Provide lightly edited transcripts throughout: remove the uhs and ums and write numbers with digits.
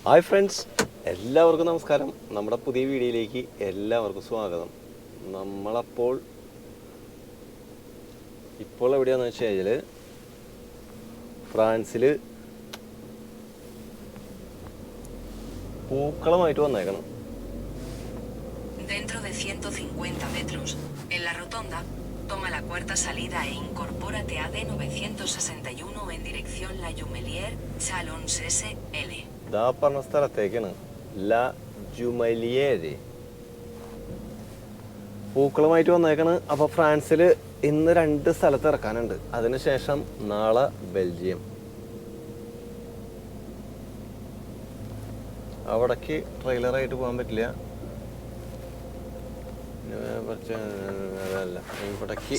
Hi friends, എല്ലാവർക്കും നമസ്കാരം. നമ്മുടെ പുതിയ വീഡിയോയിലേക്ക് എല്ലാവർക്കും സ്വാഗതം. ഇപ്പോൾ എവിടെയാണെന്ന് വെച്ച് കഴിഞ്ഞാൽ ഫ്രാൻസിൽ പൂക്കളമായിട്ട് വന്നേക്കണം. Dentro de 150 metros, en la rotonda, toma la cuarta salida e incorpórate a D961 en dirección La Jumelière, Chalons SL. ഇതാ പറഞ്ഞ സ്ഥലത്തേക്കാണ് ലാ ജുമലിയേര്. പൂക്കളുമായിട്ട് വന്നേക്കാണ്. അപ്പോൾ ഫ്രാൻസിൽ ഇന്ന് 2 സ്ഥലത്ത് ഇറക്കാനുണ്ട്. അതിനുശേഷം നാളെ ബെൽജിയം. അവിടേക്ക് ട്രെയിലറായിട്ട് പോകാൻ പറ്റില്ല. അതല്ല, ഇവിടേക്ക്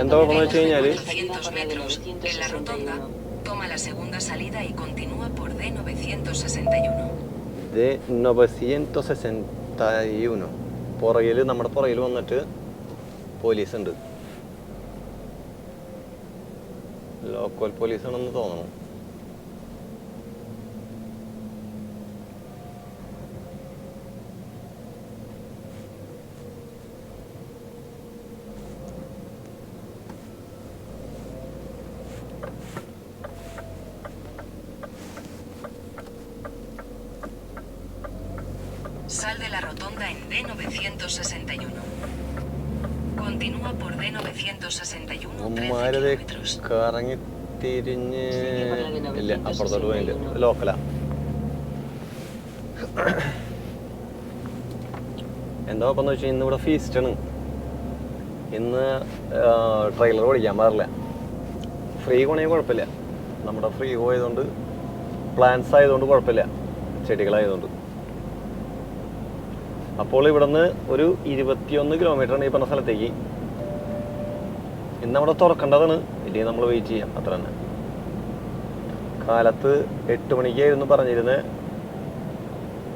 എന്താ കുഴപ്പമെന്ന് വെച്ച് കഴിഞ്ഞാൽ D961 പുറകിൽ, നമ്മുടെ പുറകിൽ വന്നിട്ട് പോലീസ് ഉണ്ട്. ലോക്കൽ പോലീസാണെന്ന് തോന്നുന്നു. Sal de la rotonda en D961. Continúa por D961 13 kilómetros. കറങ്ങി തിരിഞ്ഞ് ഇല്ല, അപ്പുറത്തോട്ട് പോയില്ല. ലോക്കലാ. എന്താ കുഴപ്പമെന്ന് വെച്ചാൽ ഇന്ന് ഇവിടെ ഫീസ്റ്റാണ്. ഇന്ന് ട്രെയിലർ ഓടിക്കാൻ പാടില്ല. ഫ്രീ പോണെങ്കിൽ കുഴപ്പമില്ല. നമ്മുടെ ഫ്രീ പോയതുകൊണ്ട്, പ്ലാൻസ് ആയതുകൊണ്ട് കുഴപ്പമില്ല, ചെടികളായതുകൊണ്ട്. അപ്പോൾ ഇവിടെ നിന്ന് ഒരു 21 കിലോമീറ്ററാണ് ഈ പറഞ്ഞ സ്ഥലത്തേക്ക്. ഇന്ന് നമ്മുടെ തുറക്കേണ്ടതാണ്, ഇല്ലെങ്കിൽ നമ്മൾ വെയിറ്റ് ചെയ്യാം, അത്ര തന്നെ. കാലത്ത് 8 മണിക്കായിരുന്നു പറഞ്ഞിരുന്നത്.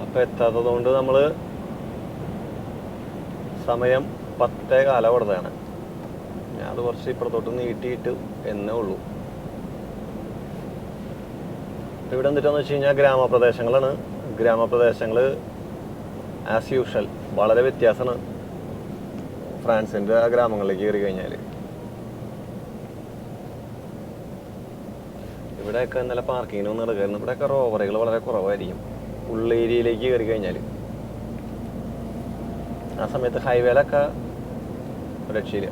അപ്പോൾ എത്താത്തത് കൊണ്ട് നമ്മൾ സമയം 10:15 കൊടുത്തതാണ്. ഞാൻ അത് കുറച്ച് ഇപ്പുറത്തോട്ട് നീട്ടിയിട്ട് എന്നേ ഉള്ളൂ. ഇവിടെ എന്തിട്ടാന്ന് വെച്ച് കഴിഞ്ഞാൽ ഗ്രാമപ്രദേശങ്ങളാണ്. ഗ്രാമപ്രദേശങ്ങൾ ആസ് യൂഷ്വൽ വളരെ വ്യത്യാസമാണ് ഫ്രാൻസിൻ്റെ ആ ഗ്രാമങ്ങളിലേക്ക് കയറി കഴിഞ്ഞാൽ. ഇവിടെയൊക്കെ ഇന്നലെ പാർക്കിങ്ങിനൊന്നും നടക്കായിരുന്നു. ഇവിടെയൊക്കെ റോവറുകൾ വളരെ കുറവായിരിക്കും ഉള്ളേരിയയിലേക്ക് കയറി കഴിഞ്ഞാൽ. ആ സമയത്ത് ഹൈവേയിലൊക്കെ രക്ഷയില്ല.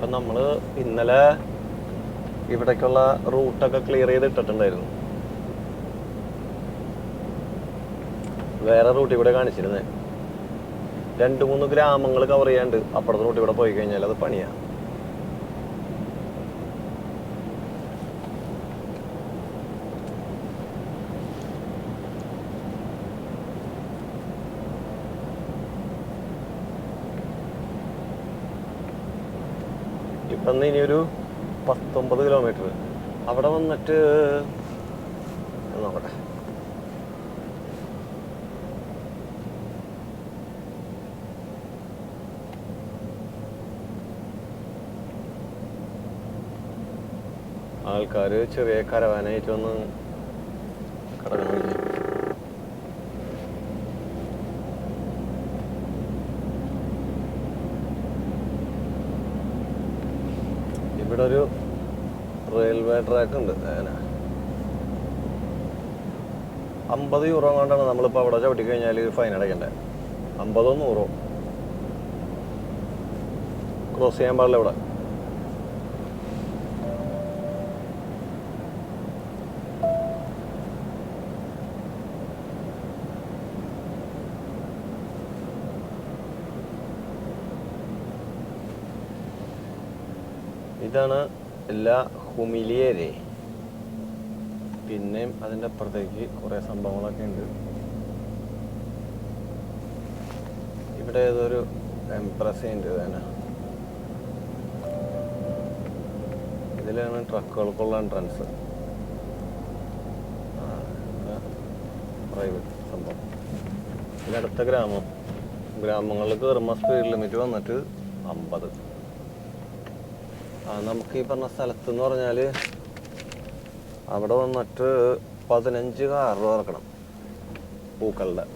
അപ്പം നമ്മൾ ഇന്നലെ ഇവിടേക്കുള്ള റൂട്ടൊക്കെ ക്ലിയർ ചെയ്തിട്ടിട്ടുണ്ടായിരുന്നു. വേറെ റൂട്ട് ഇവിടെ കാണിച്ചിരുന്നേ. 2-3 ഗ്രാമങ്ങൾ കവർ ചെയ്യാണ്ട് അപ്പുറത്തെ റൂട്ട് ഇവിടെ പോയി കഴിഞ്ഞാൽ അത് പണിയാണ്. ഇപ്പം ഇനിയൊരു 19 കിലോമീറ്റർ അവിടെ വന്നിട്ട് നോക്കട്ടെ. ആൾക്കാർ ചെറിയ കരവാനായിട്ട് വന്ന് കിടക്കണം. ഇവിടെ ഒരു റെയിൽവേ ട്രാക്ക് ഉണ്ട്. 50 യൂറോ കൊണ്ടാണ് നമ്മളിപ്പോൾ അവിടെ ചവിട്ടി കഴിഞ്ഞാൽ ഫൈൻ അടയ്ക്കേണ്ടത്. 50 100 ക്രോസ് ചെയ്യാൻ പാടില്ല ഇവിടെ. ഇതാണ് ലാ ഹുമിലിയേരെ. പിന്നെയും അതിൻ്റെ അപ്പുറത്തേക്ക് കുറേ സംഭവങ്ങളൊക്കെ ഉണ്ട്. ഇവിടെ ഏതൊരു എംപ്രസ് ഉണ്ട് തന്നെ. ഇതിലാണ് ട്രക്കുകൾക്കുള്ള എൻട്രൻസ്. പ്രൈവറ്റ് സംഭവം. ഇതിനടുത്ത ഗ്രാമങ്ങളിൽ കയറുമ്പോൾ സ്പീഡ് ലിമിറ്റ് വന്നിട്ട് 50. നമുക്ക് ഈ പറഞ്ഞ സ്ഥലത്ത് എന്ന് പറഞ്ഞാൽ അവിടെ വന്നിട്ട് 15 കാർ ഇറക്കണം പൂക്കളുടെ.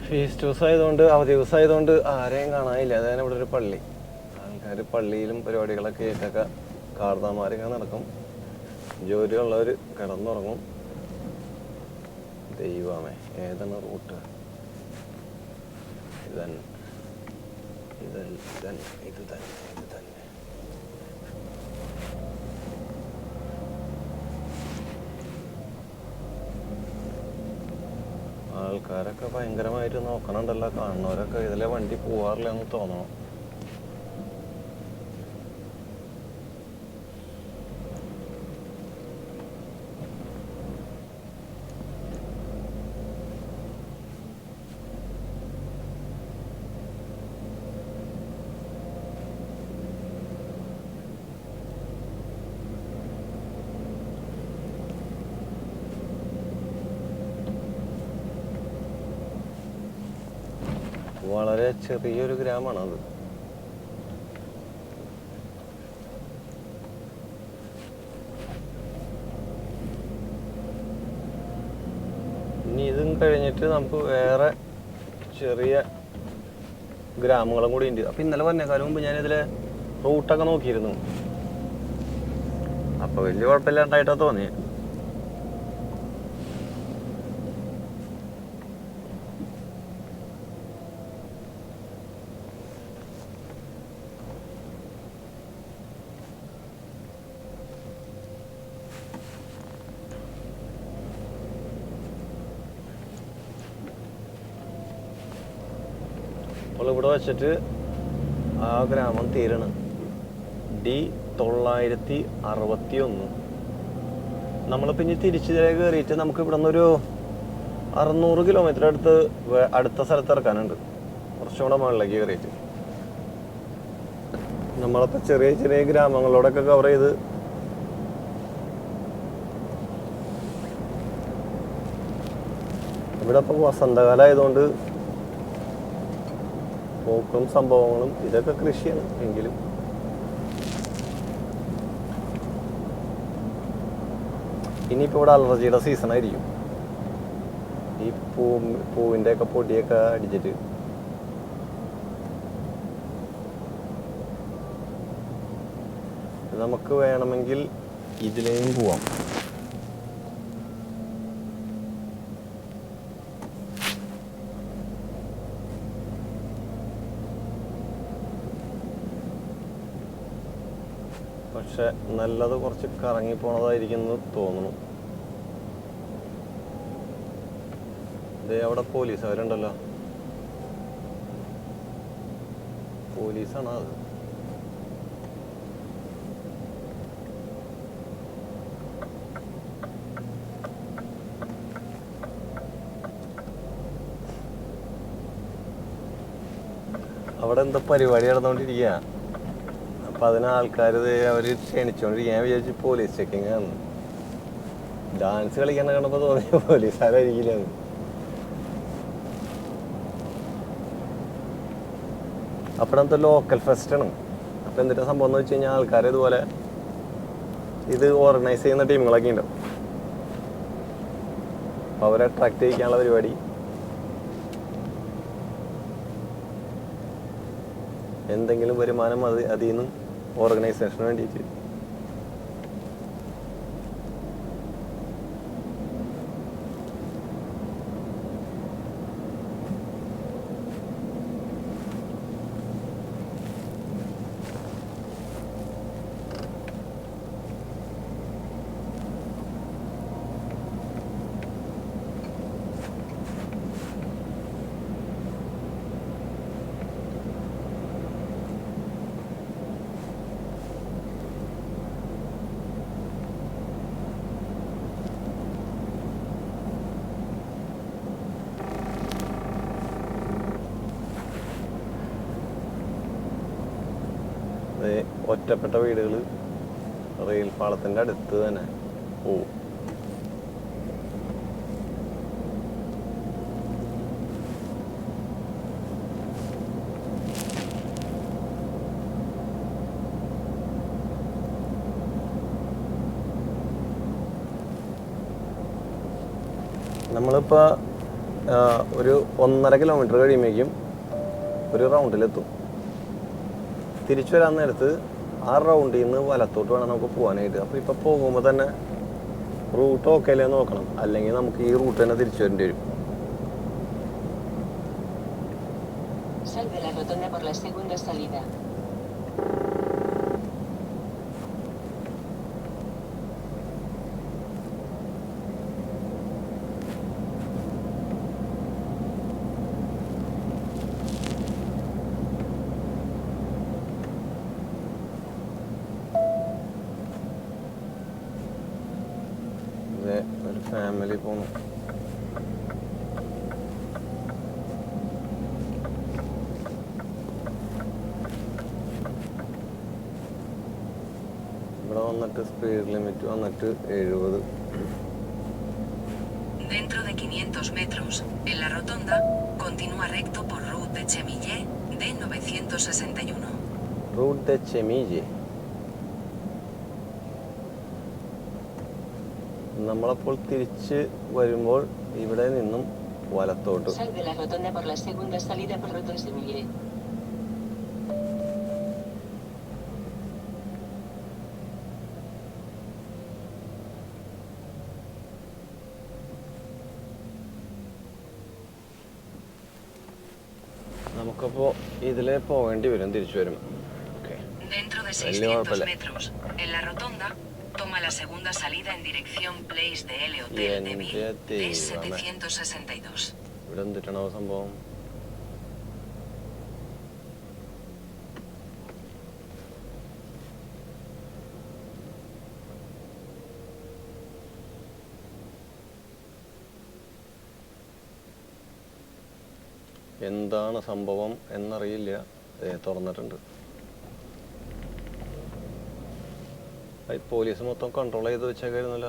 ഫീസ്റ്റ് ദിവസം ആയതുകൊണ്ട്, അവധി ദിവസം ആയതുകൊണ്ട് ആരെയും കാണാനില്ല. അതാണ് ഇവിടെ ഒരു പള്ളി. ആൾക്കാർ പള്ളിയിലും പരിപാടികളൊക്കെ ആയിട്ടൊക്കെ കാർത്താമാരൊക്കെ നടക്കും. ജോലിയുള്ളവർ കിടന്നുറങ്ങും. ദൈവമേ, ഏതാണ് റൂട്ട്? ഇത് തന്നെ. ആൾക്കാരൊക്കെ ഭയങ്കരമായിട്ട് നോക്കണുണ്ടല്ലോ. കാണുന്നവരൊക്കെ ഇതിലെ വണ്ടി പോവാറില്ല എന്ന് തോന്നണം. വളരെ ചെറിയൊരു ഗ്രാമമാണത്. ഇനി ഇതും കഴിഞ്ഞിട്ട് നമുക്ക് വേറെ ചെറിയ ഗ്രാമങ്ങളും കൂടി ഉണ്ട്. അപ്പം ഇന്നലെ പറഞ്ഞേക്കാളും മുമ്പ് ഞാനിതിലെ റൂട്ടൊക്കെ നോക്കിയിരുന്നു. അപ്പോൾ വലിയ കുഴപ്പമില്ലാണ്ടായിട്ടാണ് തോന്നിയത്. അപ്പോൾ ഇവിടെ വെച്ചിട്ട് ആ ഗ്രാമം തീരണം. D961. നമ്മളിപ്പോൾ ഇനി തിരിച്ചിതിലെ കയറിയിട്ട് നമുക്ക് ഇവിടെ നിന്നൊരു 600 കിലോമീറ്റർ അടുത്ത സ്ഥലത്ത് ഇറക്കാനുണ്ട്. കുറച്ചും കൂടെ മുകളിലേക്ക് കയറിയിട്ട് നമ്മളിപ്പോൾ ചെറിയ ചെറിയ ഗ്രാമങ്ങളോടൊക്കെ കവർ ചെയ്ത് ഇവിടെ ഇപ്പോൾ വസന്തകാലം ആയതുകൊണ്ട് പൂക്കളും സംഭവങ്ങളും ഇതൊക്കെ കൃഷിയാണ്. എങ്കിലും ഇനിയിപ്പോൾ ഇവിടെ അലർജിയുടെ സീസണായിരിക്കും. ഈ പൂവിൻ്റെ ഒക്കെ പൊടിയൊക്കെ അടിച്ചിട്ട്. നമുക്ക് വേണമെങ്കിൽ ഇതിലേയും പോവാം. പക്ഷെ നല്ലത് കുറച്ച് കറങ്ങി പോണതായിരിക്കും എന്ന് തോന്നുന്നു. ഇതേ അവിടെ പോലീസുകാരുണ്ടല്ലോ. പോലീസാണ് അത്. അവിടെ എന്താ പരിപാടി നടന്നുകൊണ്ടിരിക്കുക. അപ്പം അതിന് ആൾക്കാർ അവർ ക്ഷണിച്ചുകൊണ്ടിരിക്കുക. ഞാൻ വിചാരിച്ചു പോലീസ് ചെക്കിങ് ആണ്. ഡാൻസ് കളിക്കാൻ കണ്ടപ്പോൾ തോന്നിയ പോലീസുകാരായിരിക്കില്ല അത്. അപ്പോൾ എന്തോ ലോക്കൽ ഫെസ്റ്റാണ്. അപ്പം എന്തിൻ്റെ സംഭവം എന്ന് വെച്ച് കഴിഞ്ഞാൽ ആൾക്കാർ ഇതുപോലെ ഇത് ഓർഗനൈസ് ചെയ്യുന്ന ടീമുകളൊക്കെ ഉണ്ടാവും. അപ്പോൾ അവരെ അട്രാക്ട് ചെയ്യിക്കാനുള്ള പരിപാടി. എന്തെങ്കിലും വരുമാനം അതിൽ നിന്ന് ഓർഗനൈസേഷന് വേണ്ടിയിട്ട്. ഒറ്റപ്പെട്ട വീടുകൾ റെയിൽ പാളത്തിൻ്റെ അടുത്ത് തന്നെ പോവും. നമ്മളിപ്പോൾ ഒരു 1.5 കിലോമീറ്റർ കഴിയുമ്പോഴേക്കും ഒരു റൗണ്ടിലെത്തും. തിരിച്ചു വരാൻ നേരത്ത് ആ റൗണ്ടിൽ നിന്ന് വലത്തോട്ട് വേണം നമുക്ക് പോകാനായിട്ട്. അപ്പോൾ ഇപ്പോൾ പോകുമ്പോൾ തന്നെ റൂട്ട് ഓക്കെ അല്ലേ നോക്കണം, അല്ലെങ്കിൽ നമുക്ക് ഈ റൂട്ട് തന്നെ തിരിച്ചു വരേണ്ടി വരും. Sal de la rotonda por la segunda salida. ഒരു ഫാമിലി പോണു. ഇവിടെ വന്നിട്ട് സ്പീഡ് ലിമിറ്റ് വന്നിട്ട് 70. Dentro de 500 metros, en la rotonda, continúa recto por Route de Chemillé de 961. Route de Chemillé. നമ്മളപ്പോൾ തിരിച്ച് വരുമ്പോൾ ഇവിടെ നിന്നും വലത്തോട്ട്. Sal de la rotonda por la segunda salida por Route de Chemillé. നമുക്കപ്പോൾ ഇതിലേ പോകേണ്ടി വരും തിരിച്ചു വരുമ്പോൾ. Dentro de 600 metros, en la rotonda, toma la segunda salida en dirección Place de L Hotel de Ville de 762. ഇവിടെ എന്തിട്ടാണോ സംഭവം? എന്താണ് സംഭവം എന്നറിയില്ല. തുറന്നിട്ടുണ്ട്. പോലീസ് മൊത്തം കൺട്രോൾ ചെയ്ത് വെച്ചേക്കായിരുന്നല്ല.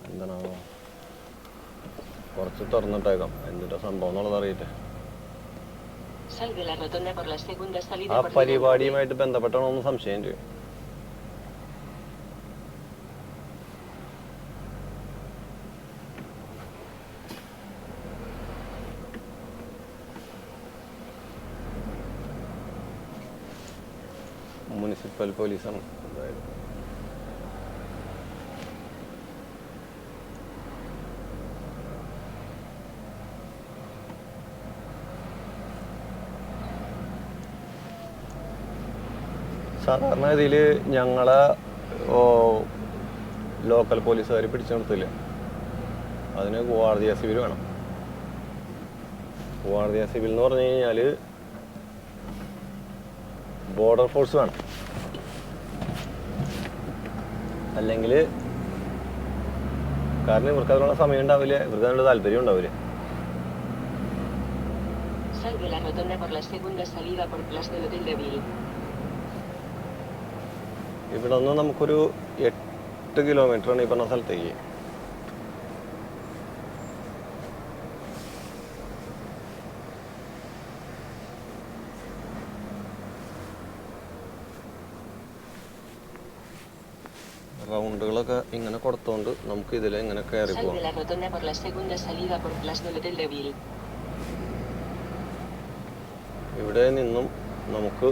എന്താണാവോ? കുറച്ച് തുറന്നിട്ടേക്കാം, എന്നിട്ട് സംഭവം എന്നുള്ളത് അറിയില്ലേ. ആ പരിപാടിയുമായിട്ട് ബന്ധപ്പെട്ടാണോ എന്ന് സംശയം ചെയ്യും. മുനിസിപ്പൽ പോലീസാണ് എന്തായാലും. സാധാരണ ഇതിൽ ഞങ്ങളെ ലോക്കൽ പോലീസുകാർ പിടിച്ചു നിർത്തില്ല. അതിന് ഗുവാർദിയ സിവിൽ വേണം. ഗുവാർദിയ സിവിൽ എന്ന് പറഞ്ഞു കഴിഞ്ഞാൽ ബോർഡർ ഫോഴ്സ് വേണം. അല്ലെങ്കിൽ കാരണം ഇവർക്ക് അതിനുള്ള സമയം ഉണ്ടാവില്ല, ഇവർക്ക് അതിനുള്ള താല്പര്യം ഉണ്ടാവില്ല. ഇവിടെ നിന്ന് നമുക്കൊരു 8 കിലോമീറ്ററാണ് ഈ പറഞ്ഞ സ്ഥലത്തേക്ക്. റൗണ്ടുകളൊക്കെ ഇങ്ങനെ കൊടുത്തോണ്ട് നമുക്ക് ഇതിലെ ഇങ്ങനെ കയറി പോകാം. ഇവിടെ നിന്നും നമുക്ക്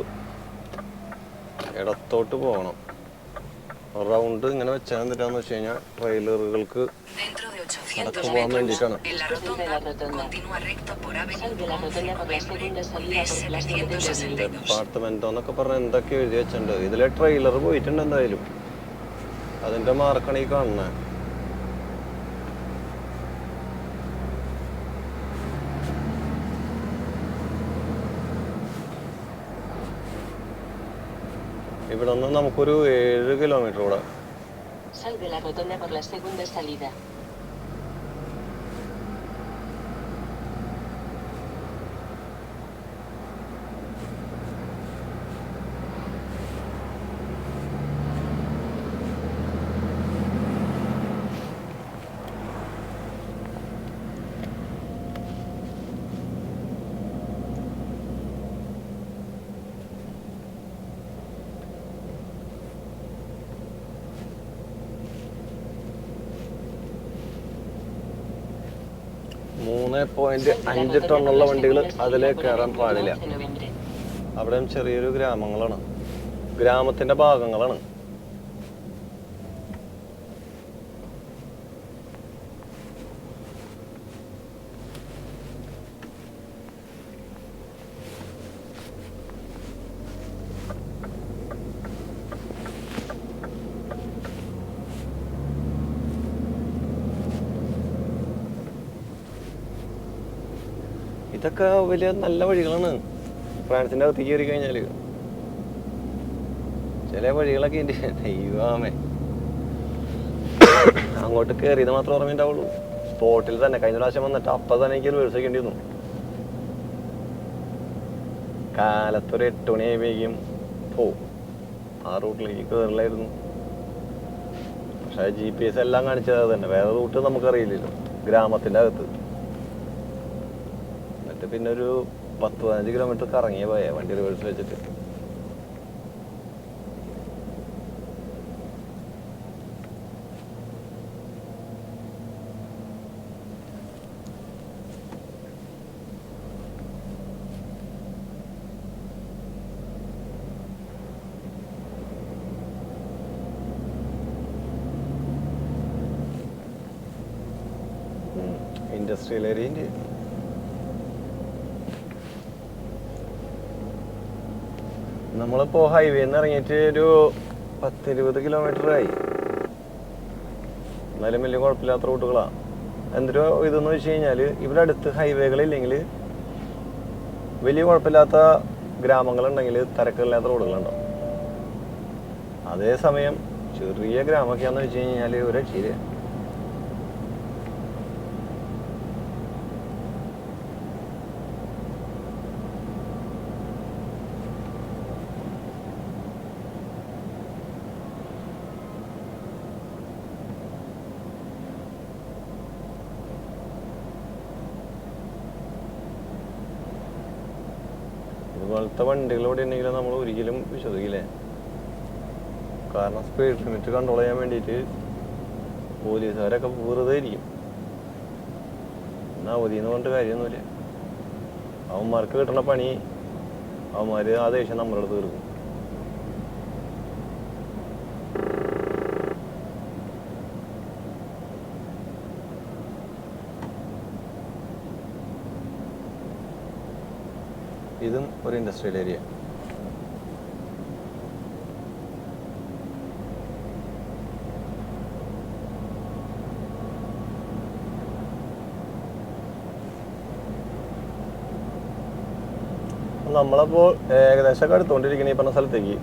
ഇടത്തോട്ട് പോകണം. റൗണ്ട് ഇങ്ങനെ വെച്ചാൽ എന്തിനാന്ന് വെച്ച് കഴിഞ്ഞാൽ ട്രെയിലറുകൾക്ക് നടക്ക് പോകാൻ വേണ്ടിയിട്ടാണ്. ഡിപ്പാർട്ട്മെന്റോ എന്നൊക്കെ പറഞ്ഞാൽ എന്തൊക്കെ എഴുതി വെച്ചിട്ടുണ്ട്. ഇതിലെ ട്രെയിലർ പോയിട്ടുണ്ട് എന്തായാലും. അതിന്റെ മാർക്കാണ് ഈ കാണുന്നത്. ഇവിടെ നിന്ന് നമുക്കൊരു 7 കിലോമീറ്റർ കൂടെ. 3.5 ടണ്ണുള്ള വണ്ടികൾ അതിലേ കയറാൻ പാടില്ല. അവിടെ ചെറിയൊരു ഗ്രാമങ്ങളാണ്, ഗ്രാമത്തിന്റെ ഭാഗങ്ങളാണ്. ഇതൊക്കെ വലിയ നല്ല വഴികളാണ്. ഫ്രാൻസിന്റെ അകത്ത് കയറി കഴിഞ്ഞാല് ചില വഴികളൊക്കെ ദൈവമേ, അങ്ങോട്ട് കയറിയത് മാത്രം ഓർമ്മയുണ്ടാവുള്ളൂ. സ്പോട്ടിൽ തന്നെ കഴിഞ്ഞ പ്രാവശ്യം വന്നിട്ട് അപ്പം തന്നെ എനിക്ക് റിവേഴ്സ് ചെയ്യേണ്ടി വന്നു. കാലത്തൊരു 8 മണിയാകുമ്പോഴേക്കും പോവും. ആ റൂട്ടിലേക്ക് കയറില്ലായിരുന്നു. പക്ഷെ GPS എല്ലാം കാണിച്ചത് തന്നെ, വേറെ റൂട്ട് നമുക്കറിയില്ലല്ലോ ഗ്രാമത്തിന്റെ അകത്ത്. പിന്നെ ഒരു 10-15 കിലോമീറ്റർ കറങ്ങിയ പോയ വണ്ടി റിവേഴ്സ് വെച്ചിട്ട്. ഇൻഡസ്ട്രിയൽ ഏരിയൻ്റെ നമ്മളിപ്പോൾ ഹൈവേന്ന് ഇറങ്ങിയിട്ട് ഒരു 10-20 കിലോമീറ്ററായി. എന്നാലും വലിയ കുഴപ്പമില്ലാത്ത റൂട്ടുകളാണ്. എന്തൊരു ഇതെന്ന് വെച്ച് കഴിഞ്ഞാൽ ഇവിടെ അടുത്ത് ഹൈവേകളില്ലെങ്കിൽ വലിയ കുഴപ്പമില്ലാത്ത ഗ്രാമങ്ങളുണ്ടെങ്കിൽ തിരക്കില്ലാത്ത റോഡുകളുണ്ടാവും. അതേസമയം ചെറിയ ഗ്രാമമൊക്കെയാണെന്ന് വെച്ച് കഴിഞ്ഞാൽ ഒരു രക്ഷയില്ല. ഇതുപോലത്തെ വണ്ടികളിലൂടെ ഉണ്ടെങ്കിലും നമ്മൾ ഒരിക്കലും വിശ്വസിക്കില്ലേ. കാരണം സ്പീഡ് ലിമിറ്റ് കൺട്രോൾ ചെയ്യാൻ വേണ്ടിയിട്ട് പോലീസുകാരൊക്കെ വെറുതെ ഇരിക്കും. എന്നാൽ അവധിന്ന് പറഞ്ഞിട്ട് കാര്യമൊന്നുമില്ല. അവന്മാർക്ക് കിട്ടുന്ന പണി അവന്മാർ ആ ദേഷ്യം നമ്മുടെ അടുത്ത് തീർക്കും. ഇതും ഒരു ഇൻഡസ്ട്രിയൽ ഏരിയ. നമ്മളപ്പോൾ ഏകദേശം അടുത്തുകൊണ്ടിരിക്കണ ഈ പറഞ്ഞ സ്ഥലത്തേക്ക്.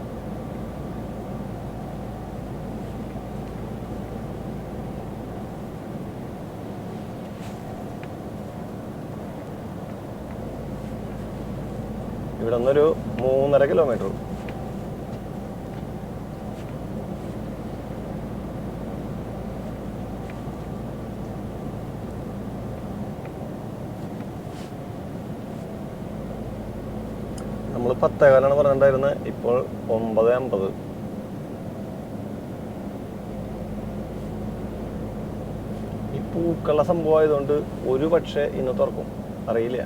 ഇവിടെ നിന്നൊരു 3.5 കിലോമീറ്റർ. നമ്മൾ 10:15 പറഞ്ഞിട്ടുണ്ടായിരുന്നത്, ഇപ്പോൾ 9:50. ഈ പൂക്കളുടെ സംഭവം ആയതുകൊണ്ട് ഒരു പക്ഷേ ഇന്ന് തുറക്കും, അറിയില്ല.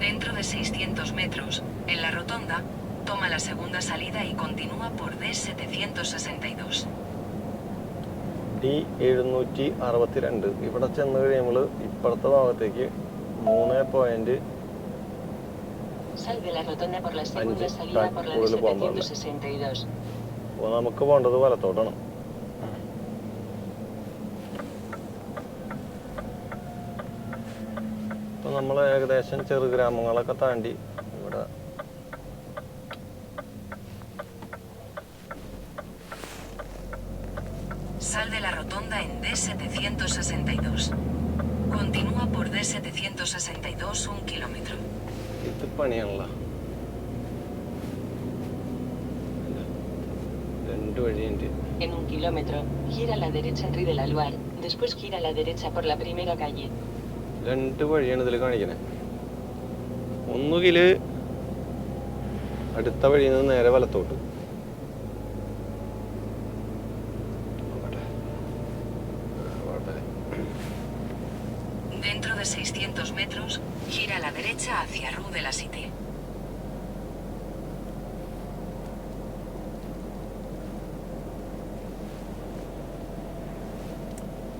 Dentro de 600 metros, en la rotonda, toma la segunda salida y continúa por D762. D762. ഇവിടെ ചെന്ന് കഴിയുമ്പോൾ ഇപ്പുറത്തെ ഭാഗത്തേക്ക് 3.5 അപ്പോൾ നമുക്ക് പോകേണ്ടത് വലത്തോട്ടാണ്. അപ്പോൾ നമ്മൾ ഏകദേശം ചെറു ഗ്രാമങ്ങളൊക്കെ താണ്ടി ഇവിടെ Sal de la rotonda en D762. Continúa por D762 1 kilómetro. ഇത് പണിയാണല്ലോ. രണ്ട് വഴിയുണ്ട്. En 1 kilómetro, gira a la derecha en Rue de la Loire, después gira a la derecha por la primera calle. രണ്ട് വഴിയാണ് ഇതിൽ കാണിക്കണേ. ഒന്നുകിൽ അടുത്ത വഴിയിൽ നിന്ന് നേരെ വലത്തോട്ട്. Dentro de 600 metros, gira a la derecha hacia Rue de la Cité.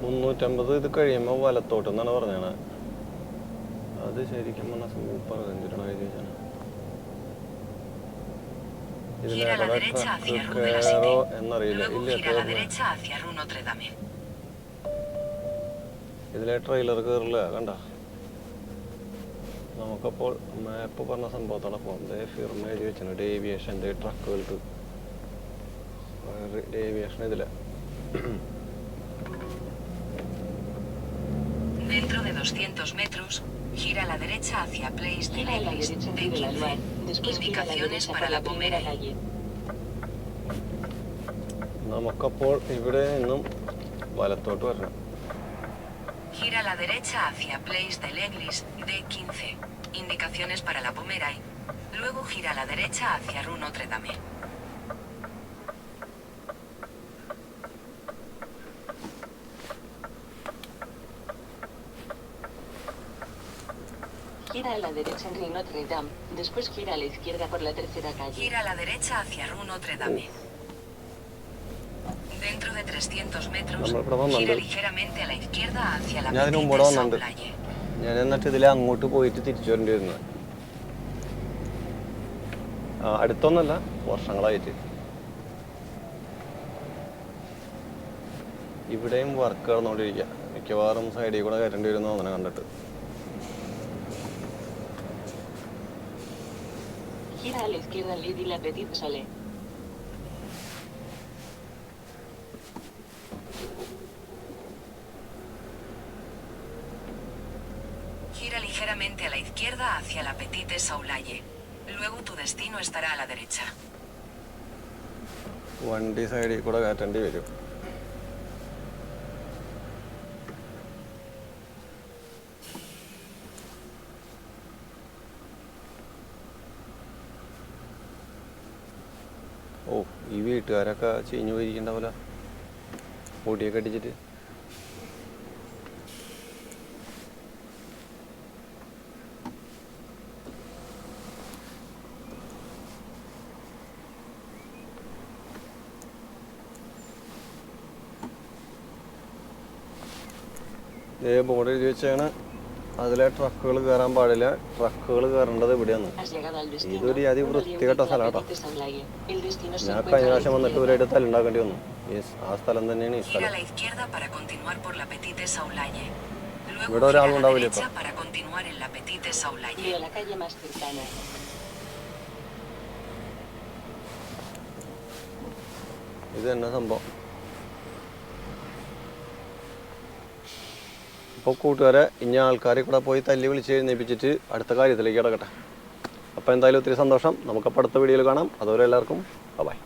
മുന്നൂറ്റമ്പത് ഇത് കഴിയുമ്പോൾ വലത്തോട്ട് എന്നാണ് പറഞ്ഞത്. അത് ശരിക്കും പറഞ്ഞാൽ സൂപ്പർ എന്തിനാണ് Gira a la derecha hacia Rue de la Cité. എന്നറിയില്ല. Luego ഇല്ല, gira a la derecha hacia Rue Notre Dame. ഇതിലെ ട്രെയിലർ കയറില്ല കണ്ട. നമുക്കപ്പോൾ മാപ്പ് പറഞ്ഞ സംഭവത്താണ് പോകുന്നത്. ഫിർമ എഴുതി വെച്ചാണ് ഡേവിയേഷൻ്റെ ട്രക്കുകൾക്ക്. ഡേവിയേഷൻ ഇതില്ല. Dentro de 200 metros, gira a la derecha hacia Place de Gira a la l'Église derecha en de Rue de la 15. Loire, después gira a la Indicaciones derecha para por la la primera Pommeraye. calle. നമുക്കപ്പോൾ ഇവിടെ നിന്നും വലത്തോട്ട് വരണം. Gira a la derecha hacia Place de l'Église de 15. Indicaciones para la Pommeraye. Luego gira a la derecha hacia Rue Notre Dame. Gira a la derecha en Rue Notre Dame, después gira a la izquierda por la tercera calle. Gira a la derecha hacia Rue Notre Dame. Dentro de 300 metros, നമ്മളിവിടെ വന്നുണ്ട്. gira ligeramente a la izquierda hacia la ഞാൻ അതിന് മുമ്പ് ഇവിടെ Petite വന്നുണ്ട്. Sauvalle. ഞാൻ എന്നിട്ട് ഇതിലെ അങ്ങോട്ട് പോയിട്ട് തിരിച്ചു വരേണ്ടി വരുന്നത്. അടുത്തൊന്നല്ല, വർഷങ്ങളായിട്ട്. ഇവിടെയും വർക്ക് നടന്നുകൊണ്ടിരിക്കുക. മിക്കവാറും സൈഡിൽ കൂടെ കയറേണ്ടി വരുന്ന അങ്ങനെ കണ്ടിട്ട്. Gira a la izquierda en Lady La Petite Salle. Gira ligeramente a la izquierda hacia la Petite Sauvalle. Luego tu destino estará a la derecha. വണ്ടി സൈഡിൽ കൂടെ കയറ്റേണ്ടി വരും. ഓ, ഈ വീട്ടുകാരൊക്കെ ചീഞ്ഞു പോയിരിക്കണ്ടാവില്ല പൊടിയൊക്കെ അടിച്ചിട്ട്. ബോർഡ് എഴുതി വെച്ചാണ് അതിലെ ട്രക്കുകൾ കയറാൻ പാടില്ല. ട്രക്കുകൾ കയറേണ്ടത് ഇവിടെയാണ്. Has llegado al destino. ഇതൊരു അതി വൃത്തികെട്ട സ്ഥലമാട്ടോ. El destino se ഞാൻ encuentra കഴിഞ്ഞ a la പ്രാവശ്യം വന്നിട്ട് izquierda. ഒരായിട്ട് തല്ലുണ്ടാക്കേണ്ടി വന്നു. യെസ്, ആ സ്ഥലം തന്നെയാണ് ഈ Gira a സ്ഥലം. la izquierda para continuar por la Petite Sauvalle. Luego ഇവിടെ gira a la ഒരാളുണ്ടാവില്ല derecha ഇപ്പൊ. para continuar en la Petite Sauvalle. Y a la calle más cercana. ഇത് തന്നെ സംഭവം. അപ്പോൾ കൂട്ടുകാരെ, ഇനി ആൾക്കാരെ കൂടെ പോയി തല്ലി വിളിച്ച് എഴുന്നേപ്പിച്ചിട്ട് അടുത്ത കാര്യത്തിലേക്ക് കിടക്കട്ടെ. അപ്പോൾ എന്തായാലും ഒത്തിരി സന്തോഷം. നമുക്കപ്പോൾ അടുത്ത വീഡിയോയിൽ കാണാം. അതുവരെ എല്ലാവർക്കും ബൈ.